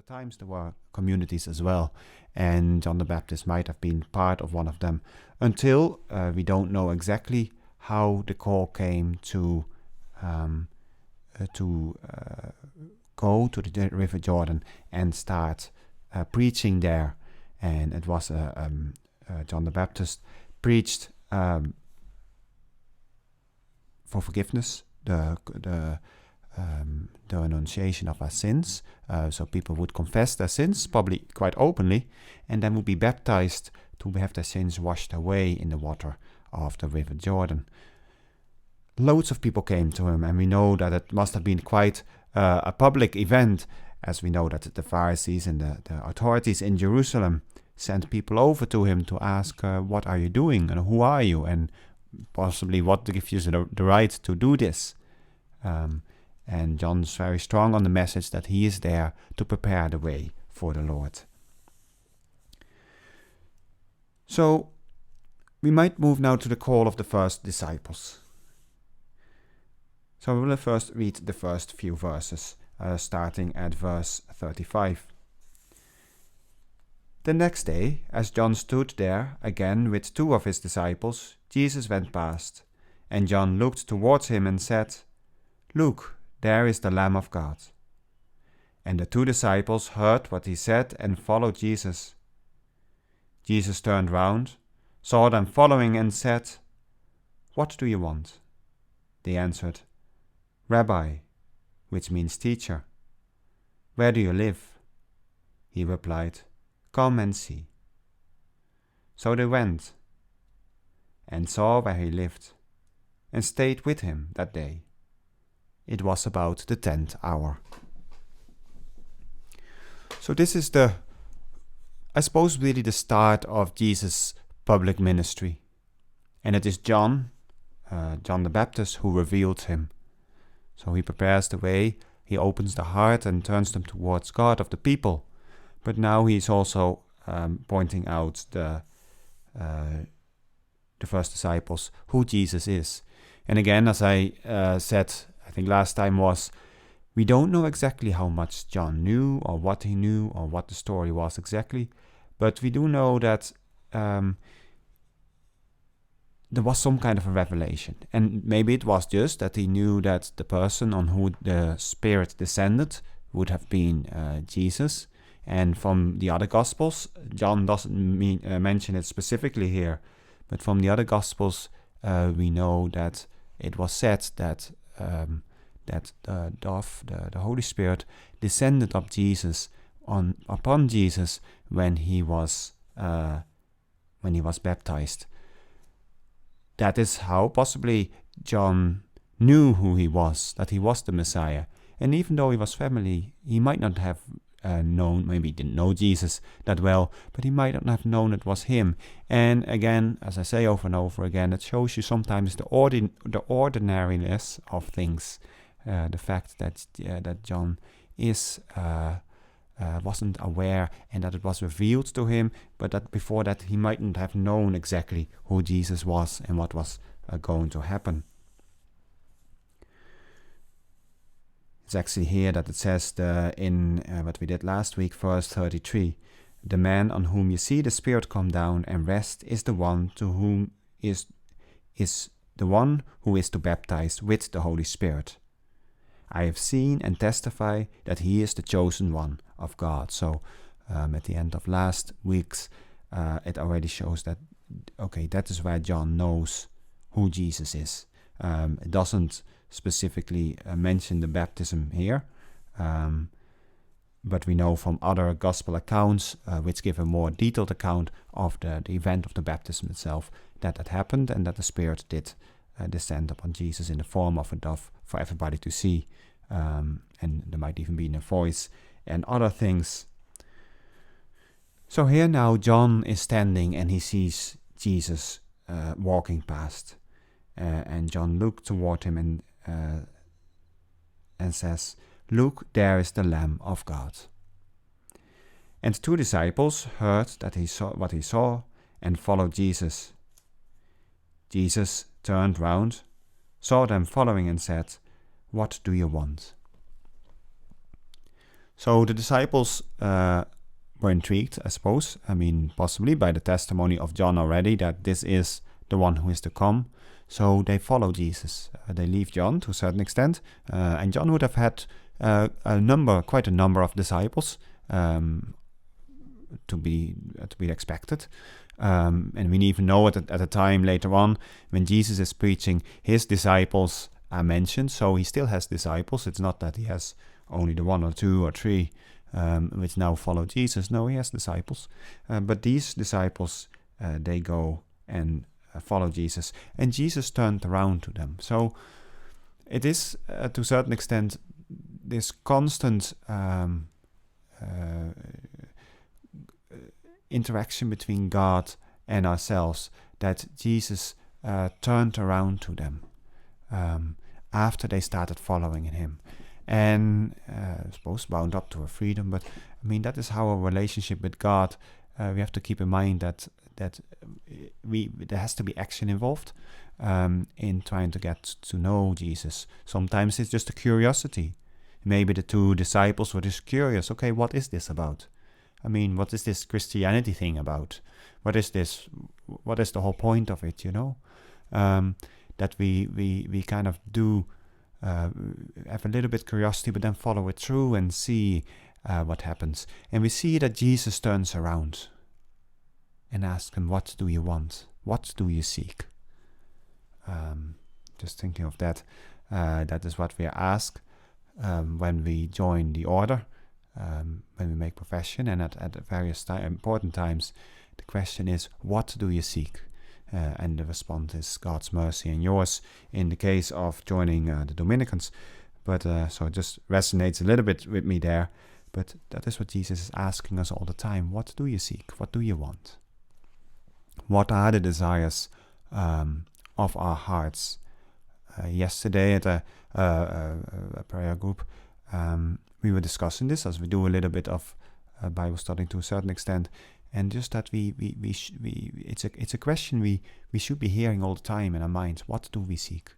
times there were communities as well, and John the Baptist might have been part of one of them until we don't know exactly how the call came to go to the River Jordan and start preaching there. And it was John the Baptist preached for forgiveness, the annunciation of our sins. So people would confess their sins, probably quite openly, and then would be baptized to have their sins washed away in the water of the River Jordan. Loads of people came to him, and we know that it must have been quite a public event, as we know that the Pharisees and the authorities in Jerusalem sent people over to him to ask, what are you doing and who are you, and possibly what gives you the right to do this. And John's very strong on the message that he is there to prepare the way for the Lord. So we might move now to the call of the first disciples. So we will first read the first few verses, starting at verse 35. The next day, as John stood there again with 2 of his disciples, Jesus went past, and John looked towards him and said, "Look, there is the Lamb of God." And the 2 disciples heard what he said and followed Jesus. Jesus turned round, saw them following, and said, "What do you want?" They answered, "Rabbi," which means teacher. "Where do you live?" He replied, "Come and see." So they went and saw where he lived, and stayed with him that day. It was about the 10th hour. So this is I suppose really the start of Jesus' public ministry. And it is John the Baptist, who revealed him. So he prepares the way, he opens the heart and turns them towards God of the people. But now he's also pointing out the first disciples, who Jesus is. And again, as I said, I think last time was, we don't know exactly how much John knew or what he knew or what the story was exactly, but we do know that there was some kind of a revelation. And maybe it was just that he knew that the person on who the Spirit descended would have been Jesus. And from the other Gospels, John doesn't mention it specifically here, but from the other Gospels, we know that it was said that the dove, the Holy Spirit, descended upon Jesus when he was baptized. That is how possibly John knew who he was, that he was the Messiah. And even though he was family, he might not have known, maybe he didn't know Jesus that well, but he might not have known it was him. And again, as I say over and over again, it shows you sometimes the ordinariness of things. The fact that John wasn't aware and that it was revealed to him, but that before that he mightn't have known exactly who Jesus was and what was going to happen. It's actually here that it says in what we did last week, verse 33, "The man on whom you see the Spirit come down and rest is the one to whom is the one who is to baptize with the Holy Spirit. I have seen and testify that he is the chosen one of God." So at the end of last week's, it already shows that, okay, that is where John knows who Jesus is. It doesn't specifically mention the baptism here, but we know from other gospel accounts, which give a more detailed account of the event of the baptism itself, that happened and that the Spirit did descend upon Jesus in the form of a dove for everybody to see, and there might even be a voice and other things. So here now John is standing and he sees Jesus walking past, and John looked toward him and says, "Look, there is the Lamb of God." And 2 disciples heard that he saw what he saw and followed Jesus. Jesus turned round, saw them following, and said, "What do you want?" So the disciples were intrigued, I suppose. I mean, possibly by the testimony of John already, that this is the one who is to come. So they follow Jesus. They leave John to a certain extent. And John would have had quite a number of disciples to be expected. And we even know at a time later on when Jesus is preaching, his disciples are mentioned. So he still has disciples. It's not that he has only the one or two or three which now follow Jesus. No, he has disciples. But these disciples, they go and follow Jesus. And Jesus turned around to them. So it is, to a certain extent, this constant interaction between God and ourselves that Jesus turned around to them after they started following in him. And I suppose bound up to a freedom, but I mean that is how a relationship with God. We have to keep in mind that there has to be action involved in trying to get to know Jesus. Sometimes it's just a curiosity. Maybe the two disciples were just curious. Okay, what is this about? I mean, what is this Christianity thing about? What is this? What is the whole point of it? That we kind of do. Have a little bit curiosity, but then follow it through and see what happens. And we see that Jesus turns around and asks him, "What do you want? What do you seek?" Just thinking of that. That is what we are asked when we join the order, when we make profession, and at various important times. The question is, "What do you seek?" And the response is God's mercy and yours in the case of joining the Dominicans. But so it just resonates a little bit with me there. But that is what Jesus is asking us all the time. What do you seek? What do you want? What are the desires of our hearts? Yesterday at a prayer group, we were discussing this, as we do a little bit of Bible studying to a certain extent. And just that it's a question we should be hearing all the time in our minds. What do we seek?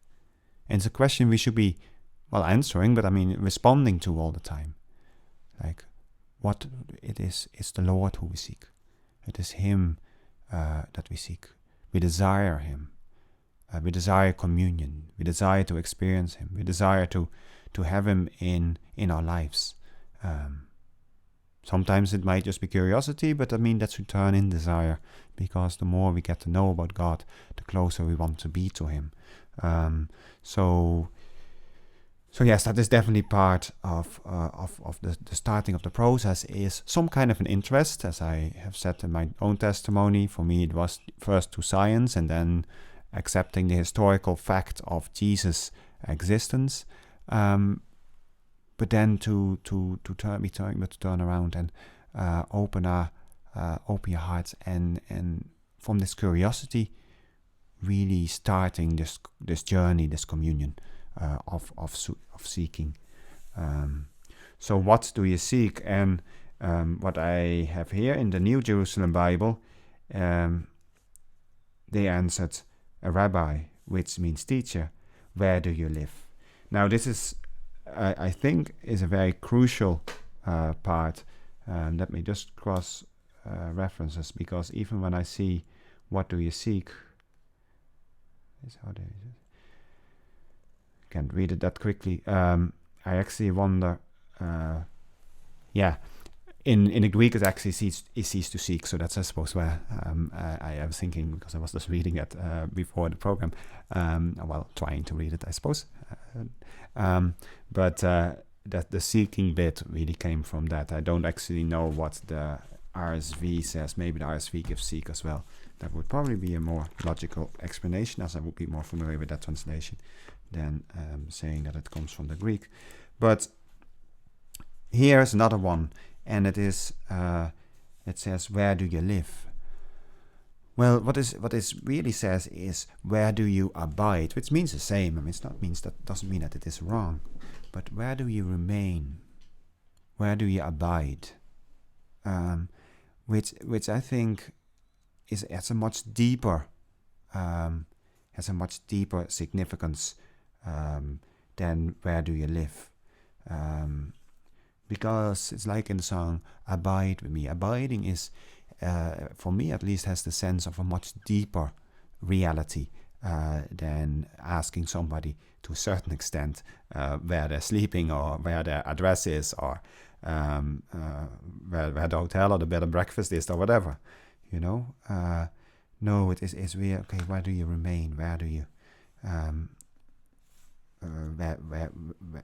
And it's a question we should be, answering, but I mean responding to all the time. Like, what it is, it's the Lord who we seek. It is Him that we seek. We desire Him. We desire communion. We desire to experience Him. We desire to have Him in our lives. Sometimes it might just be curiosity, but I mean that should turn in desire, because the more we get to know about God, the closer we want to be to Him. So yes, that is definitely part of the starting of the process, is some kind of an interest. As I have said in my own testimony, for me it was first to science and then accepting the historical fact of Jesus' existence. But then to turn around and open your hearts and from this curiosity, really starting this journey, this communion of seeking. So what do you seek? And what I have here in the New Jerusalem Bible, they answered, "A rabbi," which means teacher. "Where do you live?" Now this is, I think, is a very crucial part. Let me just cross references, because even when I see "what do you seek," can't read it that quickly. I actually wonder. In the Greek it actually cease to seek. So that's, I suppose, where I was thinking, because I was just reading it before the program. Trying to read it, I suppose. But that the seeking bit really came from that. I don't actually know what the RSV says. Maybe the RSV gives seek as well. That would probably be a more logical explanation, as I would be more familiar with that translation than saying that it comes from the Greek. But here's another one, and it is it says, "Where do you live?" Well, what is really says is, "Where do you abide?" Which means the same. I mean, doesn't mean that it is wrong, but where do you remain? Where do you abide? Which I think has a much deeper significance than "where do you live?" because it's like in the song, abide with me. Abiding is, for me at least, has the sense of a much deeper reality than asking somebody to a certain extent where they're sleeping or where their address is, or where the hotel or the bed and breakfast is, or whatever. No, it's really, okay, where do you remain? Where do you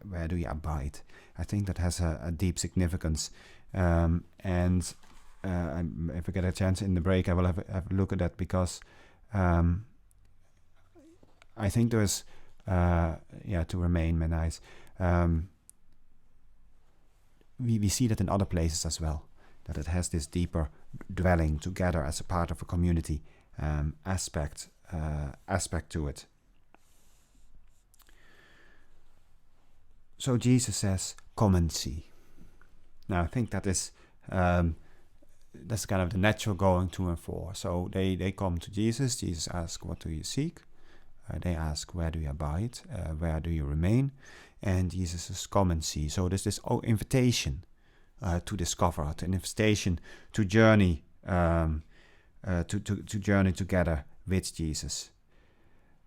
where do you abide? I think that has a deep significance, and if I get a chance in the break, I will have a look at that, because I think there's to remain, my eyes. We see that in other places as well, that it has this deeper dwelling together as a part of a community aspect to it. So Jesus says, "Come and see." Now I think that is that's kind of the natural going to and for. So they come to Jesus. Jesus asks, "What do you seek?" They ask, "Where do you abide? Where do you remain?" And Jesus says, "Come and see." So there's this invitation to discover, an invitation to journey, to journey together with Jesus.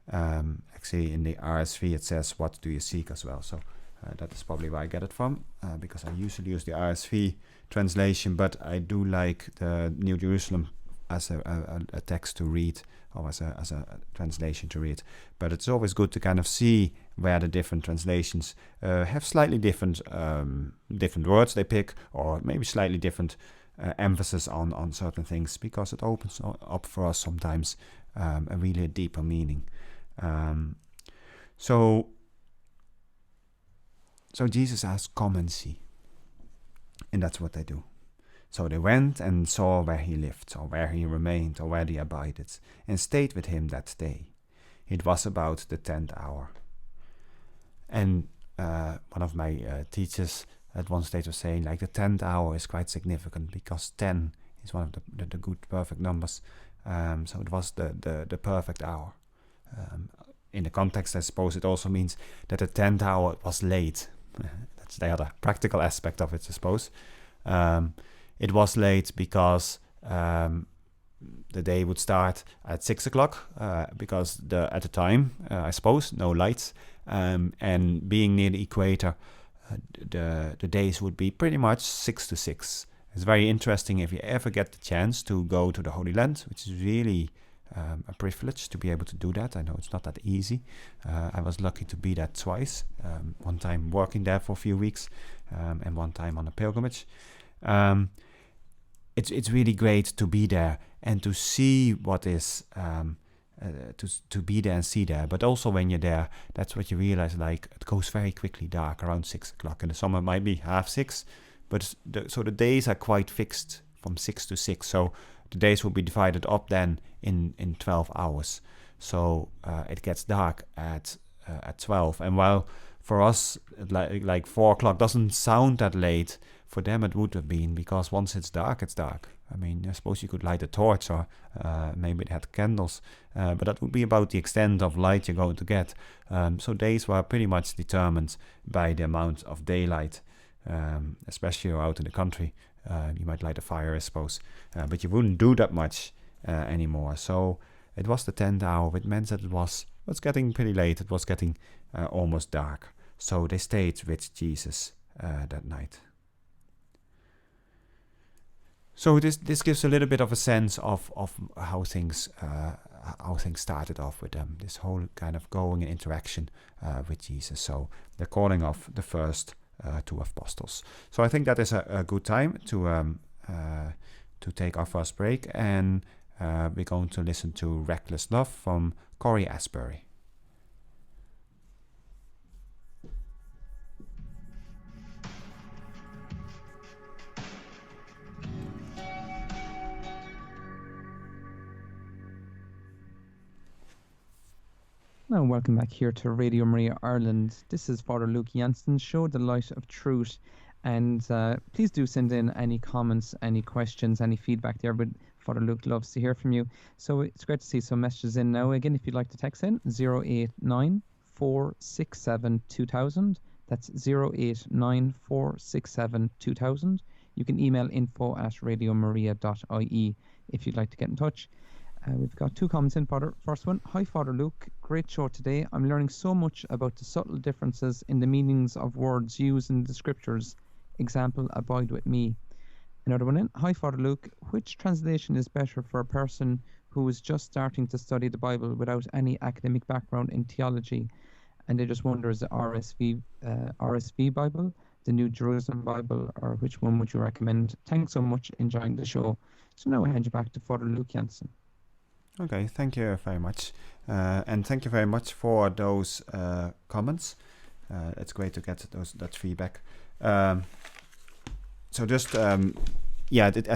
Actually, in the RSV it says, "What do you seek?" as well. So that is probably where I get it from, because I usually use the RSV translation, but I do like the New Jerusalem as a text to read, or as a translation to read. But it's always good to kind of see where the different translations have slightly different words they pick, or maybe slightly different emphasis on certain things, because it opens up for us sometimes a really deeper meaning. So Jesus asked, "Come and see." And that's what they do. So they went and saw where he lived, or where he remained, or where he abided, and stayed with him that day. It was about the 10th hour. And one of my teachers at one stage was saying, like, the 10th hour is quite significant, because 10 is one of the good perfect numbers. So it was the perfect hour. In the context, I suppose it also means that the 10th hour was late. That's the other practical aspect of it, I suppose. It was late because the day would start at 6 o'clock, because at the time, I suppose, no lights, and being near the equator, the days would be pretty much 6 to 6. It's very interesting if you ever get the chance to go to the Holy Land, which is really a privilege to be able to do that. I know it's not that easy. I was lucky to be there twice. One time working there for a few weeks, and one time on a pilgrimage. It's really great to be there and to see what is to be there and see there. But also when you're there, that's what you realize. Like, it goes very quickly dark around 6 o'clock. In the summer it might be 5:30, but so the days are quite fixed from 6 to 6. So the days will be divided up then in 12 hours. So it gets dark at 12. And while for us, like 4 o'clock doesn't sound that late, for them it would have been, because once it's dark, it's dark. I mean, I suppose you could light a torch, or maybe they had candles, but that would be about the extent of light you're going to get. So days were pretty much determined by the amount of daylight, especially out in the country. You might light a fire, I suppose, but you wouldn't do that much anymore. So it was the 10th hour, which meant that it was getting pretty late. It was getting almost dark. So they stayed with Jesus that night. So this gives a little bit of a sense of how things started off with them. This whole kind of going and interaction with Jesus. So the calling of the first two apostles. So I think that is a good time to take our first break, and we're going to listen to "Reckless Love" from Corey Asbury. Hello and welcome back here to Radio Maria Ireland. This is Father Luuk Jansen's show, The Light of Truth. And please do send in any comments, any questions, any feedback there. But Father Luuk loves to hear from you. So it's great to see some messages in now. Again, if you'd like to text in, 089 467 2000. That's 0894672000. You can email info@radiomaria.ie if you'd like to get in touch. We've got 2 comments in, Father. First one, hi Father Luke, great show today. I'm learning so much about the subtle differences in the meanings of words used in the scriptures. Example, abide with me. Another one in, hi Father Luke, which translation is better for a person who is just starting to study the Bible without any academic background in theology? And they just wonder, is the RSV Bible, the New Jerusalem Bible, or which one would you recommend? Thanks so much, enjoying the show. So now I hand you back to Father Luke Jansen. Okay, thank you very much. And thank you very much for those comments. It's great to get that feedback. So just, I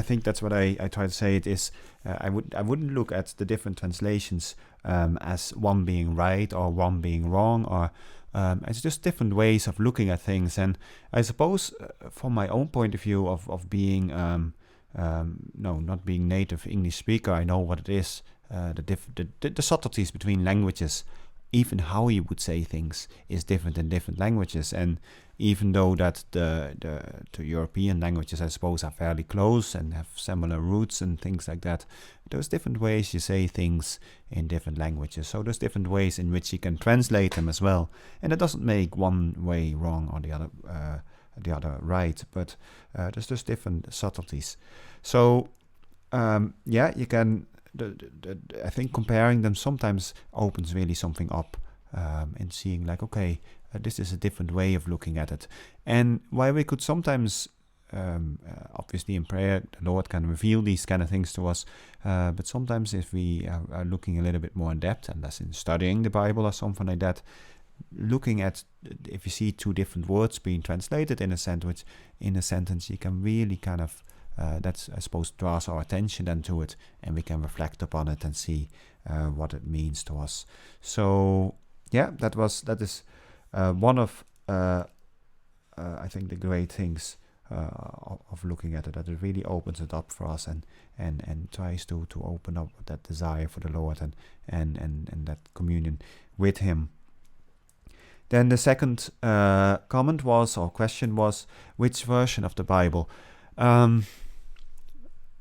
think that's what I try to say. It is, I wouldn't look at the different translations as one being right or one being wrong, or it's just different ways of looking at things. And I suppose from my own point of view of being, not being native English speaker, I know what it is. The subtleties between languages, even how you would say things, is different in different languages. And even though that the European languages, I suppose, are fairly close and have similar roots and things like that, there's different ways you say things in different languages. So there's different ways in which you can translate them as well. And it doesn't make one way wrong or the other right, but there's just different subtleties. So you can. I think comparing them sometimes opens really something up in seeing like, okay, this is a different way of looking at it. And while we could sometimes, obviously in prayer, the Lord can reveal these kind of things to us, but sometimes if we are looking a little bit more in depth, and that's in studying the Bible or something like that, looking at, if you see 2 different words being translated in a sentence, you can really kind of that's, I suppose, draws our attention then to it, and we can reflect upon it and see what it means to us. So that is one of I think the great things of looking at it, that it really opens it up for us and tries to open up that desire for the Lord and that communion with Him. Then the second comment was, or question was, which version of the Bible?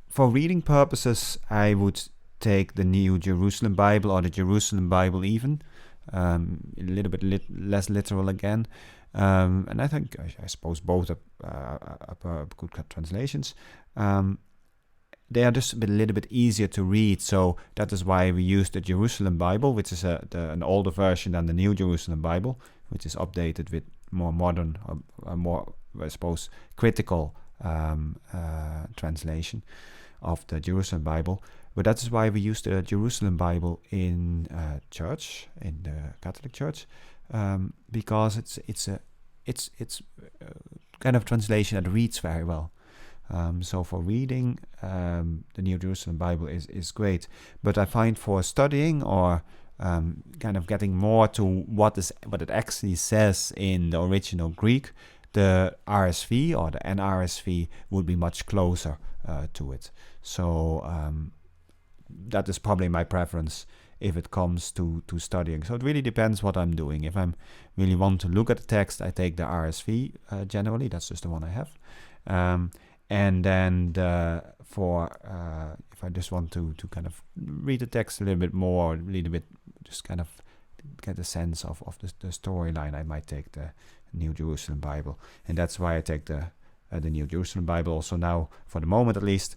For reading purposes, I would take the New Jerusalem Bible, or the Jerusalem Bible even, a little bit less literal again. And I think, I suppose both are good translations. They are just a little bit easier to read, so that is why we use the Jerusalem Bible, which is an older version than the New Jerusalem Bible, which is updated with more modern, more, I suppose, critical translation of the Jerusalem Bible. But that is why we use the Jerusalem Bible in church, in the Catholic Church, because it's kind of translation that reads very well. So for reading, the New Jerusalem Bible is great. But I find for studying or kind of getting more to what it actually says in the original Greek, the RSV or the NRSV would be much closer to it. So that is probably my preference if it comes to studying. So it really depends what I'm doing. If I'm really want to look at the text, I take the RSV generally. That's just the one I have. And then for if I just want to kind of read the text a little bit more, a little bit, just kind of get a sense of the storyline, I might take the New Jerusalem Bible. And that's why I take the New Jerusalem Bible also now, for the moment at least,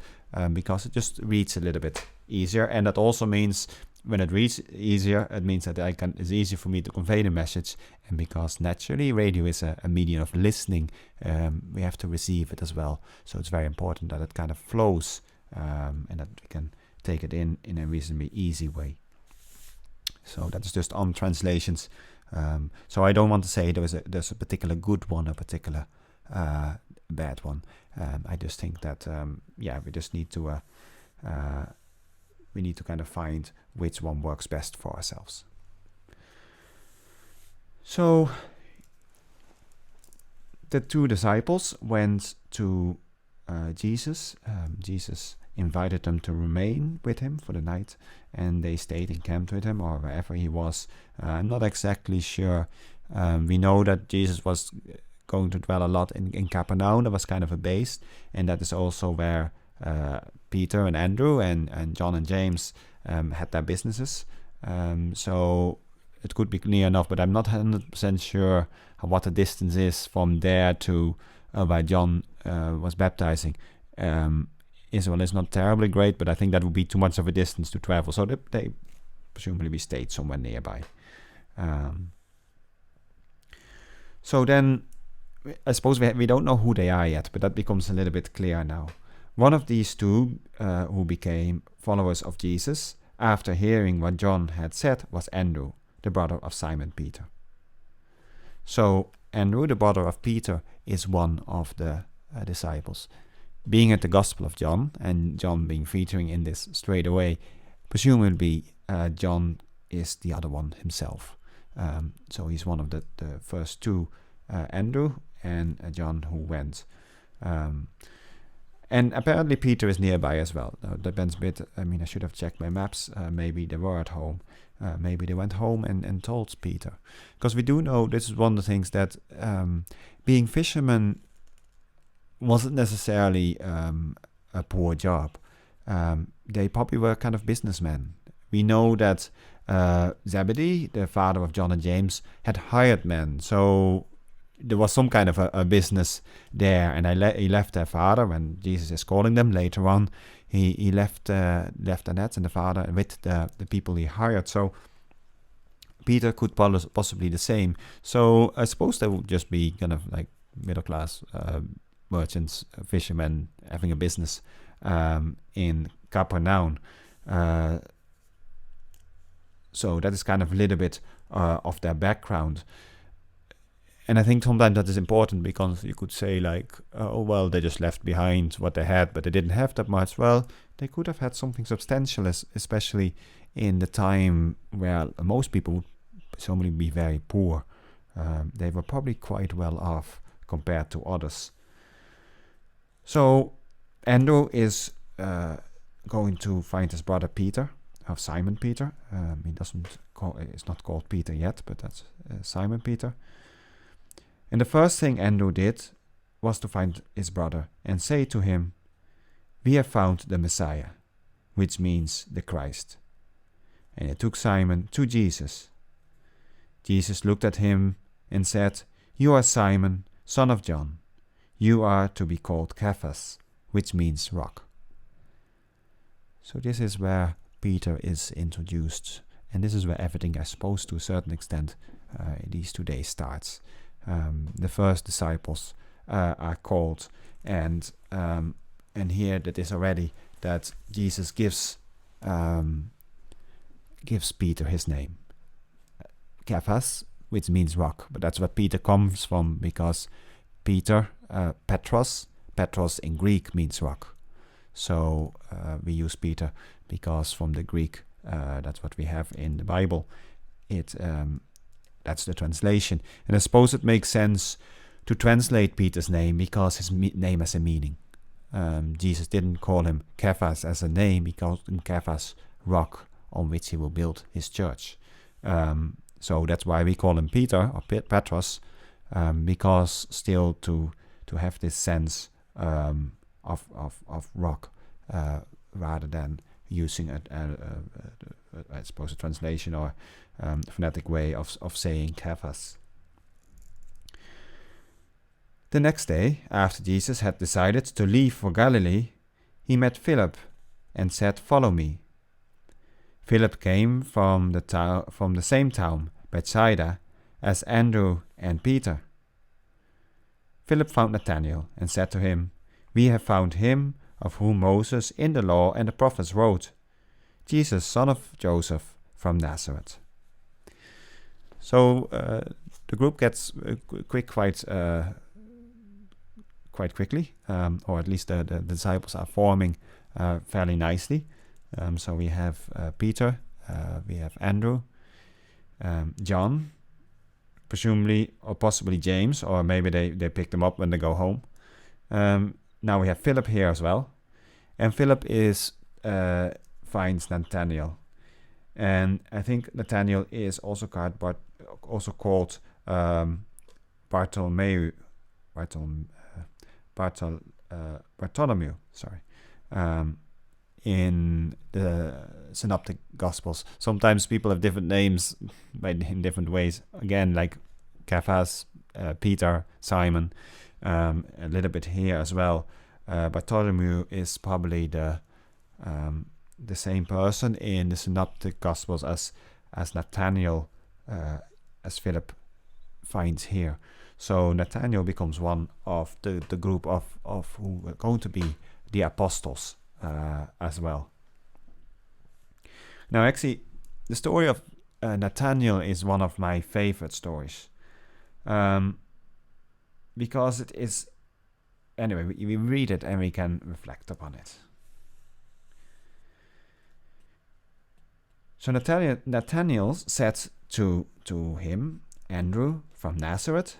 because it just reads a little bit easier. And that also means when it reads easier, it means that it's easier for me to convey the message. And because naturally radio is a medium of listening, we have to receive it as well. So it's very important that it kind of flows and that we can take it in a reasonably easy way. So that's just on translations. So I don't want to say there's a particular good one, a particular bad one. I just think that we just need to kind of find which one works best for ourselves. So the 2 disciples went to Jesus. Jesus invited them to remain with him for the night, and they stayed and camped with him or wherever he was. I'm not exactly sure We know that Jesus was going to dwell a lot in Capernaum. That was kind of a base, and that is also where Peter and Andrew and John and James had their businesses. So it could be near enough, but I'm not 100% sure what the distance is from there to where John was baptizing. Israel is not terribly great, but I think that would be too much of a distance to travel. So they presumably stayed somewhere nearby. So then, I suppose we don't know who they are yet, but that becomes a little bit clear now. One of these two who became followers of Jesus after hearing what John had said was Andrew, the brother of Simon Peter. So Andrew, the brother of Peter, is one of the disciples. Being at the Gospel of John, and John being featuring in this straight away, presumably John is the other one himself. So he's one of the first two, Andrew and John, who went. And apparently Peter is nearby as well. Now, depends a bit. I mean, I should have checked my maps. Maybe they were at home. Maybe they went home and told Peter. Because we do know, this is one of the things, that being fishermen wasn't necessarily a poor job. They probably were kind of businessmen. We know that Zebedee, the father of John and James, had hired men. So there was some kind of a business there, and he left their father when Jesus is calling them later on. He left the nets and the father with the people he hired. So Peter could possibly the same. So I suppose they would just be kind of like middle class merchants, fishermen having a business in Capernaum. So that is kind of a little bit of their background. And I think sometimes that is important, because you could say like, oh, well, they just left behind what they had, but they didn't have that much. Well, they could have had something substantial, especially in the time where most people would presumably be very poor. They were probably quite well off compared to others. So Andrew is going to find his brother Peter, of Simon Peter. It's not called Peter yet, but that's Simon Peter. And the first thing Andrew did was to find his brother and say to him, "We have found the Messiah," which means the Christ. And he took Simon to Jesus. Jesus looked at him and said, "You are Simon, son of John. You are to be called Cephas," which means rock. So this is where Peter is introduced. And this is where everything, I suppose, to a certain extent, in these 2 days starts. The first disciples are called, and here that is already that Jesus gives Peter his name, Cephas, which means rock. But that's what Peter comes from, because Peter, Petros in Greek means rock. So we use Peter because from the Greek, that's what we have in the Bible. That's the translation. And I suppose it makes sense to translate Peter's name because his name has a meaning. Jesus didn't call him Cephas as a name. He called him Cephas, rock on which he will build his church. So that's why we call him Peter or Petros, because still to have this sense of rock, rather than using I suppose a translation or phonetic way of saying Cephas. The next day, after Jesus had decided to leave for Galilee, he met Philip and said, "Follow me." Philip came from the same town, Bethsaida, as Andrew and Peter. Philip found Nathanael and said to him, "We have found him of whom Moses in the law and the prophets wrote, Jesus, son of Joseph, from Nazareth." So the group gets quite quickly, or at least the disciples are forming fairly nicely. So we have Peter, we have Andrew, John, presumably or possibly James, or maybe they pick them up when they go home. Now we have Philip here as well, and Philip finds Nathanael, and I think Nathanael is also called Bartholomew, Bartholomew, in the Synoptic Gospels. Sometimes people have different names in different ways. Again, like Cephas, Peter, Simon, a little bit here as well. Bartholomew is probably the same person in the Synoptic Gospels as Nathaniel, as Philip finds here. So Nathaniel becomes one of the group of who are going to be the apostles as well. Now, actually, the story of Nathaniel is one of my favorite stories, because it is. Anyway, we read it and we can reflect upon it. So Nathanael said to him, Andrew from Nazareth,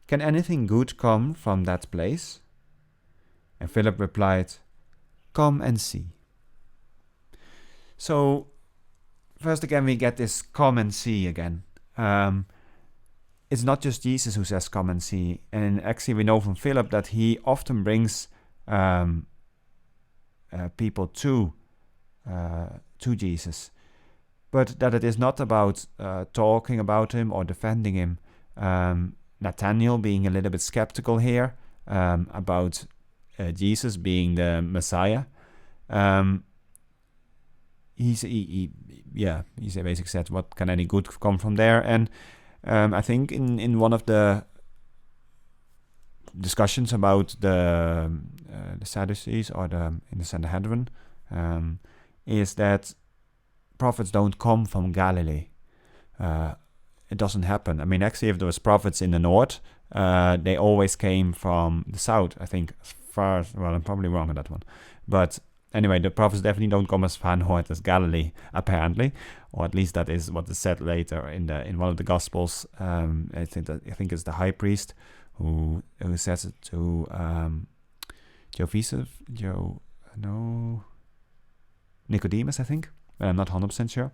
"Can anything good come from that place?" And Philip replied, "Come and see." So first again, we get this "come and see" again. It's not just Jesus who says "come and see," and actually we know from Philip that he often brings people to Jesus, but that it is not about talking about him or defending him. Nathanael being a little bit skeptical here about Jesus being the Messiah. He basically said, "What can any good come from there?" And I think in one of the discussions about the Sadducees or in the Sanhedrin, is that prophets don't come from Galilee. It doesn't happen. I mean, actually, if there was prophets in the north, they always came from the south, I think. I'm probably wrong on that one. But anyway, the prophets definitely don't come as far north as Galilee, apparently. Or at least that is what is said later in one of the Gospels. I think it's the high priest who says it to Nicodemus, I think. But I'm not 100% sure.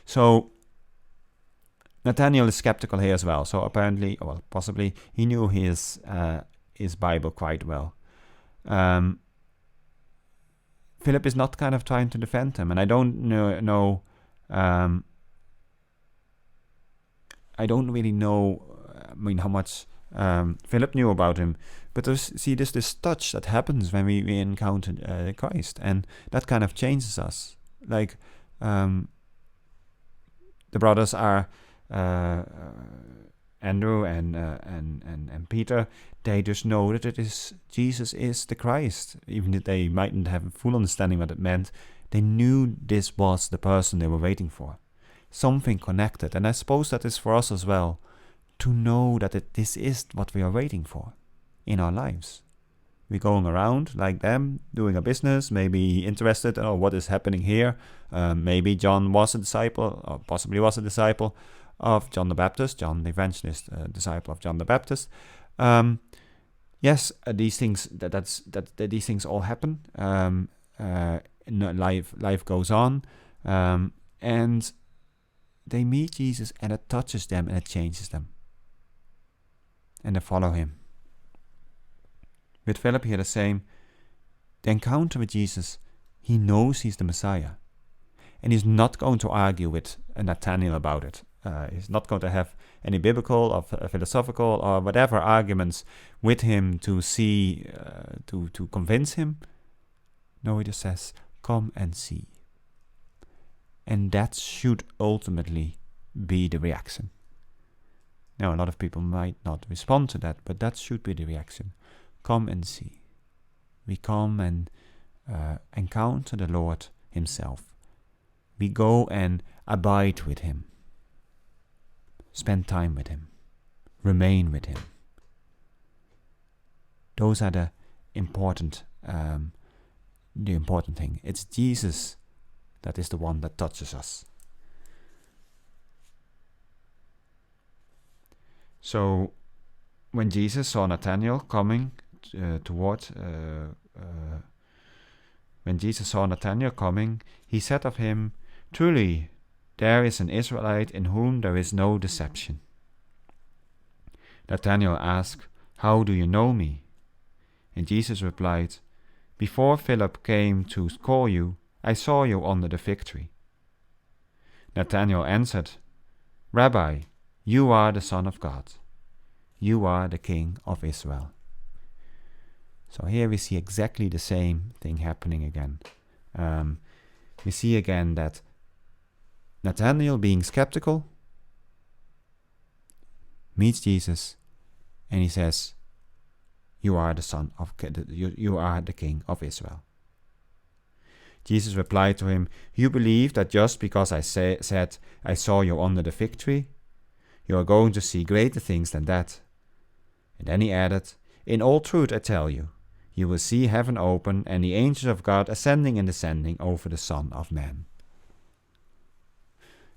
So Nathanael is skeptical here as well. So apparently, possibly, he knew his Bible quite well. Philip is not kind of trying to defend him, and I don't know. I don't really know. How much Philip knew about him, but there's this touch that happens when we encounter Christ, and that kind of changes us. Like the brothers are Andrew and Peter. They just know that Jesus is the Christ, even if they mightn't have a full understanding what it meant. They knew this was the person they were waiting for. Something connected, and I suppose that is for us as well, to know that this is what we are waiting for in our lives. We're going around like them, doing a business, maybe interested in what is happening here. Maybe John was a disciple, or possibly was a disciple of John the Baptist, John the Evangelist, disciple of John the Baptist. Yes, these things these things all happen. Life goes on, and they meet Jesus, and it touches them and it changes them, and they follow him. With Philip here the same. The encounter with Jesus, he knows he's the Messiah, and he's not going to argue with Nathanael about it. He's not going to have any biblical or philosophical or whatever arguments with him to see, to convince him. No, he just says, "Come and see." And that should ultimately be the reaction. Now, a lot of people might not respond to that, but that should be the reaction. Come and see. We come and encounter the Lord himself. We go and abide with him. Spend time with him. Remain with him. Those are the important thing. It's Jesus that is the one that touches us. So, when Jesus saw Nathanael coming he said of him, "Truly, there is an Israelite in whom there is no deception." Nathanael asked, "How do you know me?" And Jesus replied, "Before Philip came to call you, I saw you under the fig tree." Nathanael answered, "Rabbi, you are the Son of God. You are the King of Israel." So here we see exactly the same thing happening again. We see again that Nathanael, being skeptical, meets Jesus, and he says, "You are the son of you are the King of Israel." Jesus replied to him, "You believe that just because I said I saw you under the fig tree, you are going to see greater things than that." And then he added, "In all truth I tell you, you will see heaven open and the angels of God ascending and descending over the Son of Man."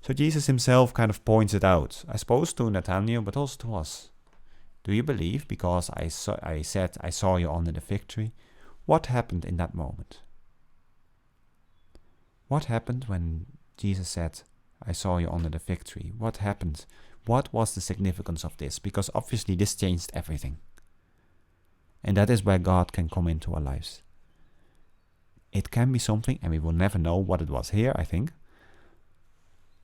So Jesus himself kind of points it out, I suppose to Nathanael, but also to us. Do you believe because I said I saw you under the fig tree? What happened in that moment? What happened when Jesus said, "I saw you under the fig tree"? What happened? What was the significance of this? Because obviously this changed everything. And that is where God can come into our lives. It can be something, and we will never know what it was here, I think.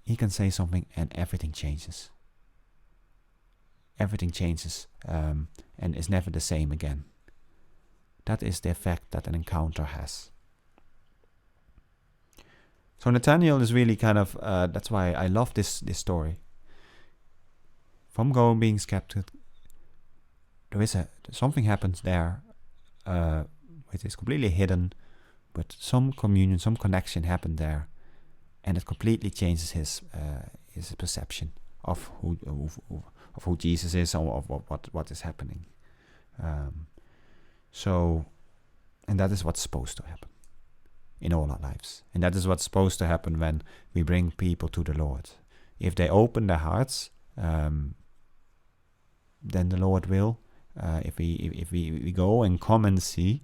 He can say something and everything changes. Everything changes and is never the same again. That is the effect that an encounter has. So Nathanael is really kind of, that's why I love this story. From being skeptical, something happens there, which is completely hidden, but some communion, some connection happened there, and it completely changes his perception of who Jesus is and of what is happening. And that is what's supposed to happen in all our lives, and that is what's supposed to happen when we bring people to the Lord. If they open their hearts, then the Lord will. If we go and come and see,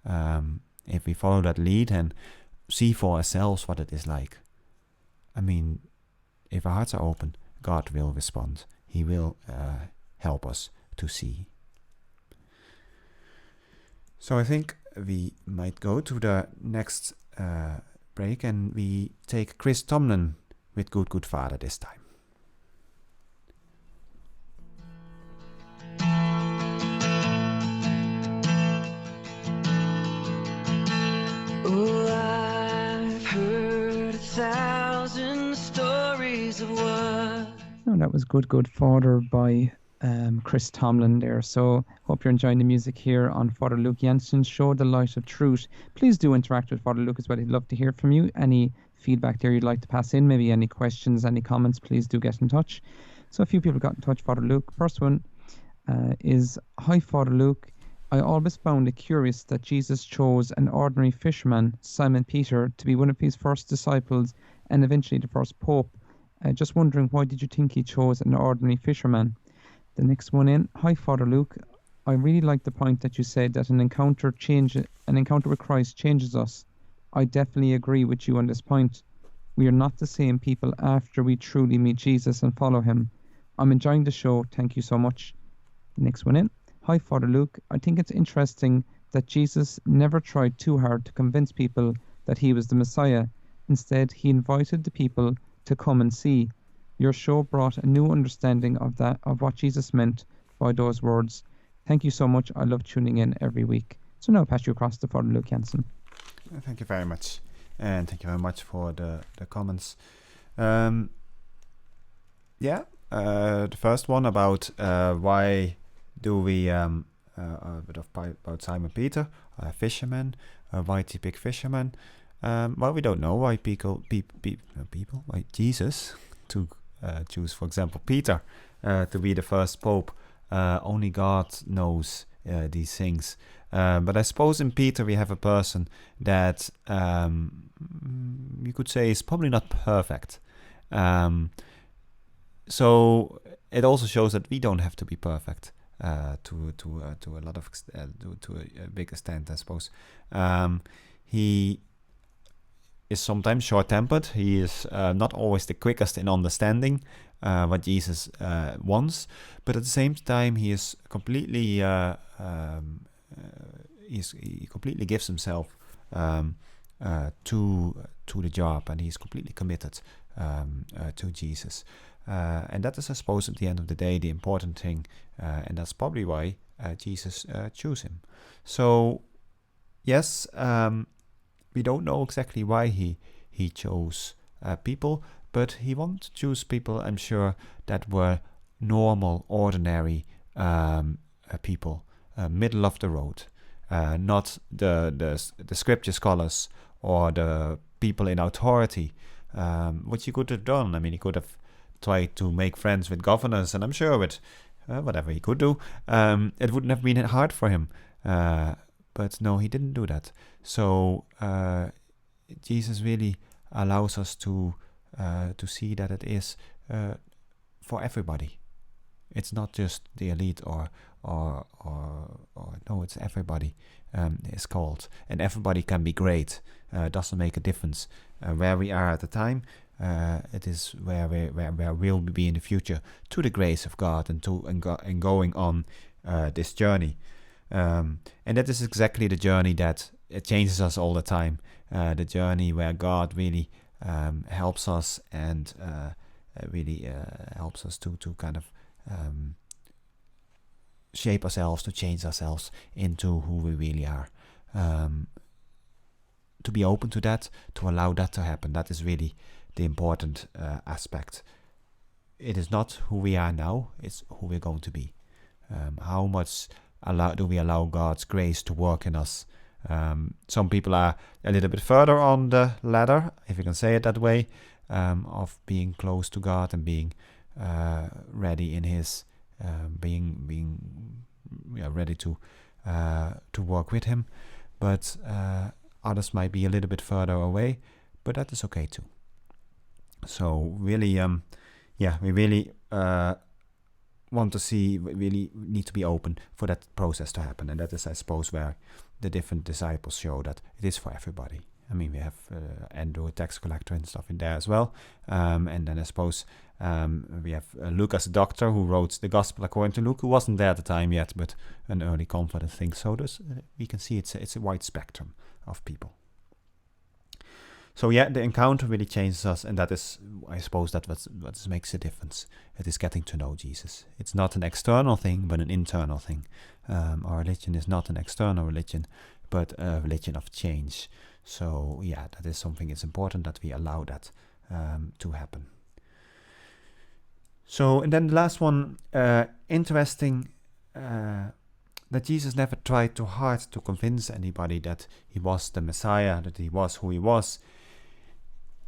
if we follow that lead and see for ourselves what it is like. I mean, if our hearts are open, God will respond. He will help us to see. So I think we might go to the next break, and we take Chris Tomlin with Good Father this time. Oh, I've heard 1,000 stories of what. Oh, that was Good Father by Chris Tomlin there. So hope you're enjoying the music here on Father Luuk Jensen's show, The Light of Truth. Please do interact with Father Luuk as well. He'd love to hear from you. Any feedback there you'd like to pass in, maybe any questions, any comments, please do get in touch. So a few people got in touch, Father Luuk. First one is, "Hi Father Luuk. I always found it curious that Jesus chose an ordinary fisherman, Simon Peter, to be one of his first disciples and eventually the first pope. Just wondering, why did you think he chose an ordinary fisherman?" The next one in, "Hi Father Luuk. I really like the point that you said that an encounter with Christ changes us. I definitely agree with you on this point. We are not the same people after we truly meet Jesus and follow him. I'm enjoying the show. Thank you so much." Next one in, "Hi Father Luuk. I think it's interesting that Jesus never tried too hard to convince people that he was the Messiah. Instead, he invited the people to come and see. Your show brought a new understanding of what Jesus meant by those words. Thank you so much. I love tuning in every week." So now I'll pass you across to Father Luuk Jensen. Thank you very much. And thank you very much for the comments. The first one about why do we a bit of about Simon Peter, a fisherman. Why did he pick fisherman? Well, we don't know why why Jesus took choose, for example, Peter to be the first pope. Only God knows these things. But I suppose in Peter we have a person that you could say is probably not perfect. So it also shows that we don't have to be perfect to a lot of to a big extent, I suppose. He is sometimes short-tempered. He is not always the quickest in understanding. what Jesus wants, but at the same time he is completely he completely gives himself to the job, and he's completely committed to Jesus. And that is, I suppose, at the end of the day, the important thing, and that's probably why Jesus chose him. So, yes, we don't know exactly why he chose people, but he wanted to choose people, I'm sure, that were normal, ordinary people, middle of the road, not the scripture scholars or the people in authority, which he could have done. I mean, he could have tried to make friends with governors, and I'm sure with whatever he could do, it wouldn't have been hard for him. But no, he didn't do that. So Jesus really allows us to see that it is for everybody. It's not just the elite or no, it's everybody is called, and everybody can be great. Doesn't make a difference where we are at the time. It is where we'll be in the future, to the grace of God and going on this journey. And that is exactly the journey that it changes us all the time. The journey where God really helps us and really helps us to kind of shape ourselves, to change ourselves into who we really are. To be open to that, to allow that to happen, that is really the important aspect. It is not who we are now, it's who we're going to be. How much do we allow God's grace to work in us? Some people are a little bit further on the ladder, if you can say it that way, of being close to God and being ready in His, being ready to work with Him. But others might be a little bit further away, but that is okay too. So really, we really want to see, really need to be open for that process to happen. And that is, I suppose, where the different disciples show that it is for everybody. I mean, we have Andrew, a tax collector, and stuff in there as well. And then I suppose we have Luke as a doctor who wrote the Gospel according to Luke, who wasn't there at the time yet, but an early convert and things. So we can see it's a wide spectrum of people. So yeah, the encounter really changes us, and that is, I suppose, that what makes a difference. It is getting to know Jesus. It's not an external thing, but an internal thing. Our religion is not an external religion, but a religion of change. So yeah, that is something. It's important that we allow that to happen. So, and then the last one, interesting, that Jesus never tried too hard to convince anybody that He was the Messiah, that He was who He was.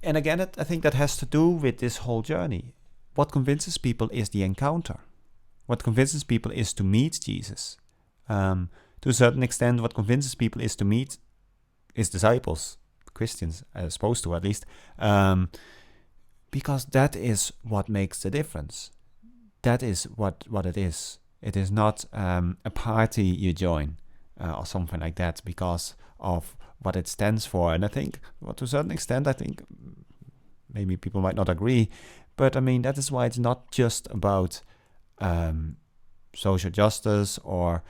And again, I think that has to do with this whole journey. What convinces people is the encounter. What convinces people is to meet Jesus. To a certain extent, what convinces people is to meet His disciples, Christians, as opposed to at least, because that is what makes the difference. That is what it is. It is not a party you join or something like that because of what it stands for. And I think, well, to a certain extent, I think maybe people might not agree, but I mean, that is why it's not just about social justice or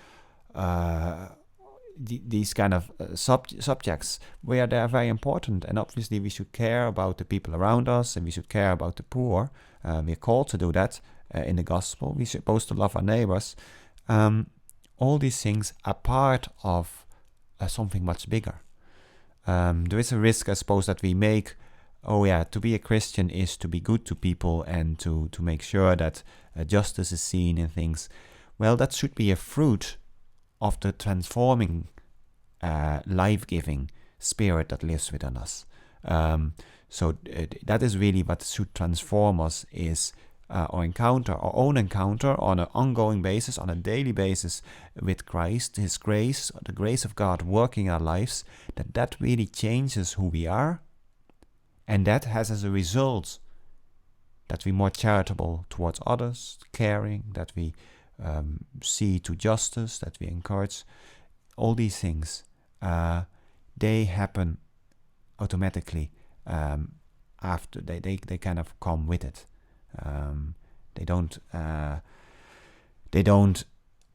these kind of subjects where they are very important. And obviously we should care about the people around us, and we should care about the poor. We're called to do that in the gospel. We're supposed to love our neighbors. All these things are part of something much bigger. There is a risk, I suppose, that we make, to be a Christian is to be good to people and to make sure that justice is seen in things. Well, that should be a fruit of the transforming, life-giving spirit that lives within us. So that is really what should transform us, is our own encounter on an ongoing basis, on a daily basis with Christ, His grace, the grace of God working our lives, that really changes who we are. And that has as a result that we're more charitable towards others, caring, that we see to justice, that we encourage. All these things, they happen automatically after they kind of come with it. They don't. They don't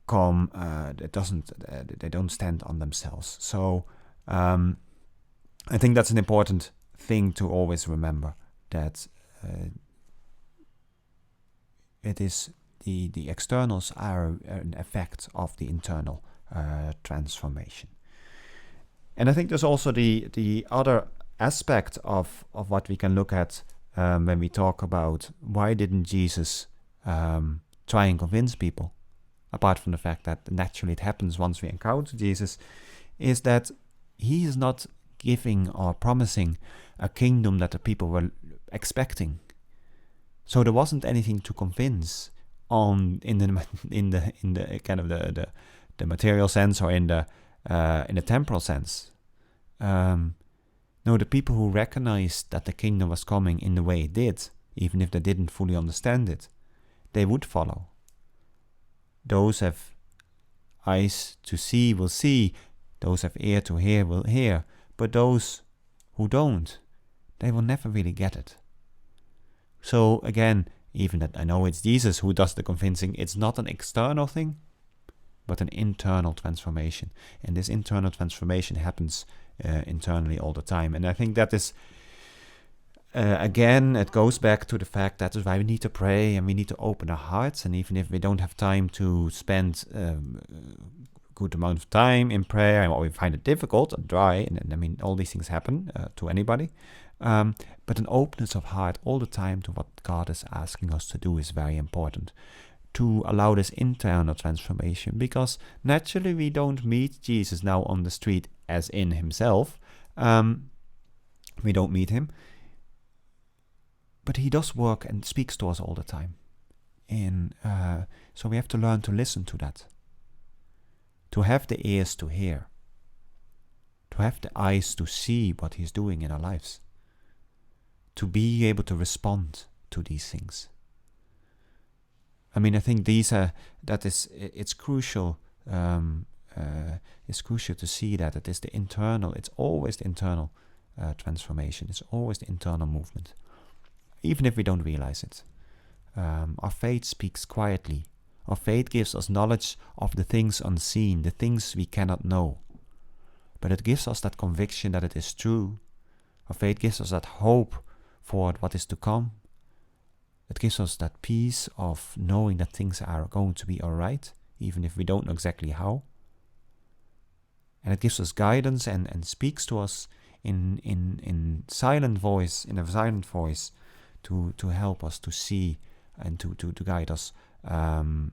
come. They don't stand on themselves. So I think that's an important thing to always remember, that it is the externals are an effect of the internal transformation. And I think there's also the other aspect of what we can look at when we talk about why didn't Jesus try and convince people, apart from the fact that naturally it happens once we encounter Jesus, is that he is not giving or promising a kingdom that the people were expecting. So there wasn't anything to convince on in the kind of the material sense or in the temporal sense. No, the people who recognized that the kingdom was coming in the way it did, even if they didn't fully understand it, they would follow. Those have eyes to see will see, those have ear to hear will hear, but those who don't, they will never really get it. So again, even that I know it's Jesus who does the convincing, it's not an external thing, but an internal transformation. And this internal transformation happens internally all the time. And I think that is, again, it goes back to the fact that is why we need to pray and we need to open our hearts. And even if we don't have time to spend a good amount of time in prayer, or we find it difficult and dry, and I mean, all these things happen to anybody. But an openness of heart all the time to what God is asking us to do is very important, to allow this internal transformation, because naturally we don't meet Jesus now on the street as in himself. We don't meet him, but he does work and speaks to us all the time. And so we have to learn to listen to that, to have the ears to hear, to have the eyes to see what he's doing in our lives, to be able to respond to these things. I mean, I think it's crucial. It's crucial to see that it is the internal. It's always the internal transformation. It's always the internal movement, even if we don't realize it. Our faith speaks quietly. Our faith gives us knowledge of the things unseen, the things we cannot know. But it gives us that conviction that it is true. Our faith gives us that hope for what is to come. It gives us that peace of knowing that things are going to be all right, even if we don't know exactly how. And it gives us guidance and speaks to us in silent voice, in a silent voice, to help us to see and to guide us to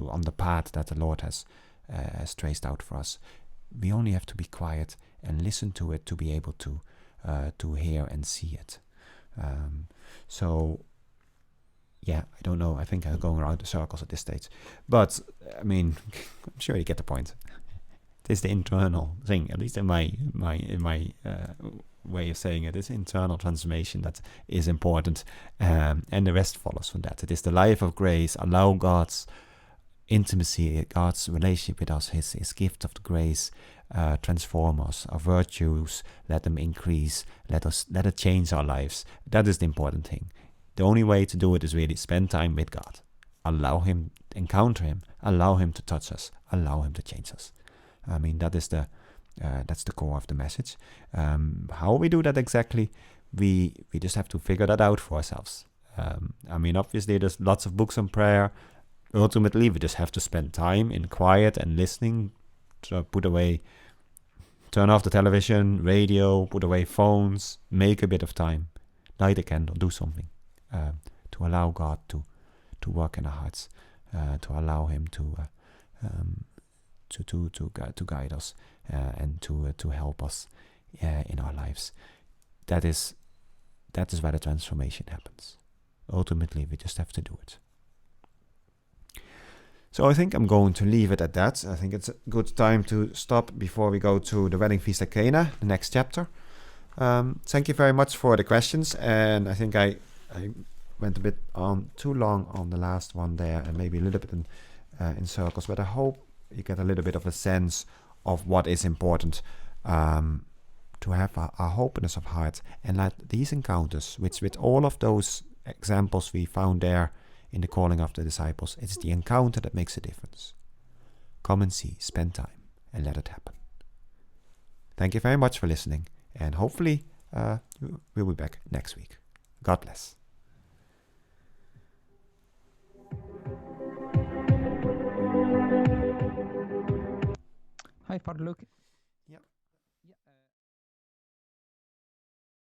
on the path that the Lord has traced out for us. We only have to be quiet and listen to it to be able to hear and see it. So, yeah, I don't know. I think I'm going around the circles at this stage. But, I mean, I'm sure you get the point. It is the internal thing, at least in my way of saying it. It's internal transformation that is important. And the rest follows from that. It is the life of grace. Allow God's intimacy, God's relationship with us, His gift of the grace, transform us. Our virtues, let them increase. Let it change our lives. That is the important thing. The only way to do it is really spend time with God. Allow Him, encounter Him. Allow Him to touch us. Allow Him to change us. I mean, that's the core of the message. How we do that exactly, we just have to figure that out for ourselves. I mean, obviously, there's lots of books on prayer. Ultimately, we just have to spend time in quiet and listening. So turn off the television, radio, put away phones, make a bit of time, light a candle, do something to allow God to work in our hearts, to allow Him to guide us and to help us in our lives. That is where the transformation happens. Ultimately, we just have to do it. So I think I'm going to leave it at that. I think it's a good time to stop before we go to the wedding feast at Cana, the next chapter. Thank you very much for the questions, and I think I went a bit on too long on the last one there, and maybe a little bit in circles, but I hope you get a little bit of a sense of what is important to have a openness of heart, and let these encounters, which with all of those examples we found there in the calling of the disciples. It's the encounter that makes a difference. Come and see, spend time, and let it happen. Thank you very much for listening, and hopefully we'll be back next week. God bless. Hi, Father Luke.